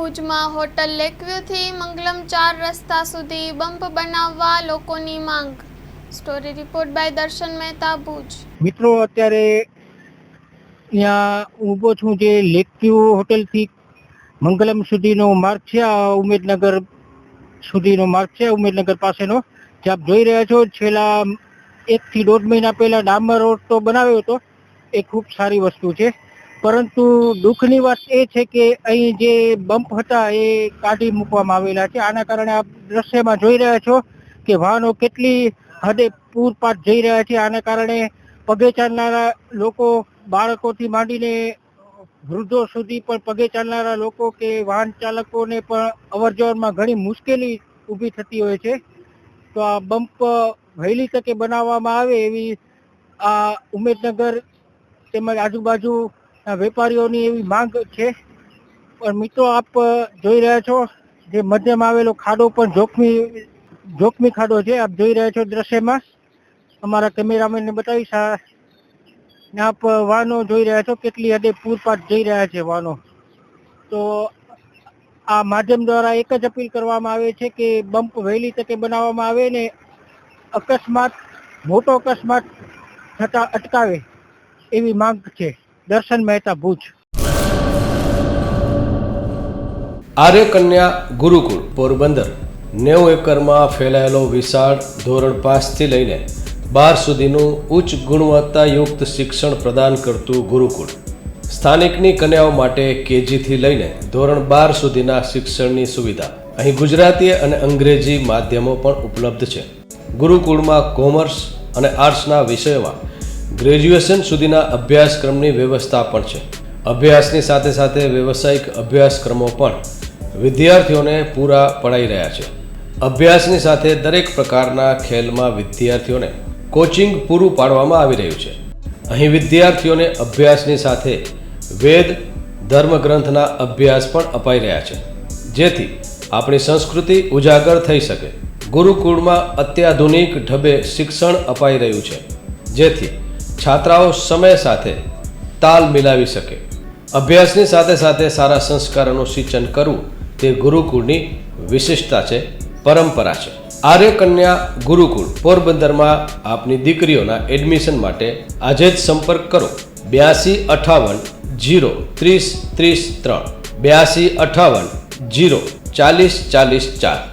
ભુજમાં હોટલ લેકવ્યુથી મંગલમ 4 રસ્તા સુધી બમ્પ બનાવવા લોકોની માંગ. સ્ટોરી રિપોર્ટ બાય દર્શન મહેતા, ભુજ. મિત્રો, અત્યારે અહીંયા ઊભો છું જે લેકવ્યુ હોટલથી મંગલમ સુધીનો માર્ગ છે. આ ઉમેદનગર સુધીનો માર્ગ છે, ઉમેદનગર પાસેનો. જે આપ જોઈ રહ્યા છો, છેલ્લા 1 થી 1.5 મહિના પહેલા ડામર રોડ તો બનાવ્યો હતો, એ ખૂબ સારી વસ્તુ છે. પરંતુ દુઃખની વાત એ છે કે અહીં જે બમ્પ હતા એ કાઢી મૂકવામાં આવેલા છે. આના કારણે આપ દ્રશ્યમાં જોઈ રહ્યા છો કે વાહનો કેટલી હદે પૂરપાટ જઈ રહ્યા છે. આના કારણે પગે ચાલનારા લોકો, બાળકોથી માંડીને વૃદ્ધો સુધી પણ પગે ચાલનારા લોકો કે વાહન ચાલકોને પણ અવર જવરમાં ઘણી મુશ્કેલી ઊભી થતી હોય છે. તો આ બમ્પ વહેલી તકે બનાવવામાં આવે એવી આ ઉમેદનગર તેમજ આજુબાજુ વેપારીઓની એવી માંગ છે. પણ મિત્રો, આપ જોઈ રહ્યા છો જે મધ્યમાં આવેલો ખાડો પણ જોખમી ખાડો છે. આપ જોઈ રહ્યા છો દ્રશ્યમાં. અમારા કેમેરામેનને બતાવીશ. આપ વાહનો જોઈ રહ્યા છો કેટલી હદે પૂરપાટ જઈ રહ્યા છે વાહનો. તો આ માધ્યમ દ્વારા એક જ અપીલ કરવામાં આવે છે કે બમ્પ વહેલી તકે બનાવવામાં આવે ને મોટો અકસ્માત થતા અટકાવે એવી માંગ છે. દર્શન મહેતા, ભુજ. આર્ય કન્યા ગુરુકુળ પોરબંદર 90 એકરમાં ફેલાયેલો વિશાળ ધોરણ 5 થી લઈને 12 સુધીનું ઉચ્ચ ગુણવત્તાયુક્ત શિક્ષણ પ્રદાન કરતું ગુરુકુળ. સ્થાનિકની કન્યાઓ માટે કેજી થી લઈને ધોરણ 12 સુધીના શિક્ષણની સુવિધા. અહીં ગુજરાતી અને અંગ્રેજી માધ્યમો પણ ઉપલબ્ધ છે. ગુરુકુળમાં કોમર્સ અને આર્ટ્સના વિષયોમાં ગ્રેજ્યુએશન સુધીના અભ્યાસક્રમની વ્યવસ્થા પણ છે. અભ્યાસની સાથે સાથે વ્યવસાયિક અભ્યાસક્રમો પણ વિદ્યાર્થીઓને પૂરા પડાઈ રહ્યા છે. અભ્યાસની સાથે દરેક પ્રકારના ખેલમાં વિદ્યાર્થીઓને કોચિંગ પૂરું પાડવામાં આવી રહ્યું છે. અહીં વિદ્યાર્થીઓને અભ્યાસની સાથે વેદ ધર્મગ્રંથના અભ્યાસ પણ અપાઈ રહ્યા છે, જેથી આપણી સંસ્કૃતિ ઉજાગર થઈ શકે. ગુરુકુળમાં અત્યાધુનિક ઢબે શિક્ષણ અપાઈ રહ્યું છે, જેથી છાત્રાઓ સમય સાથે તાલ મિલાવી શકે. અભ્યાસની સાથે સાથે સારા સંસ્કારોનું સિંચન કરવું તે ગુરુકુળની વિશિષ્ટતા છે, પરંપરા છે. આર્ય કન્યા ગુરુકુળ પોરબંદરમાં આપની દીકરીઓના એડમિશન માટે આજે જ સંપર્ક કરો. 8258 0 30 30 3 8258 0 40 40 4.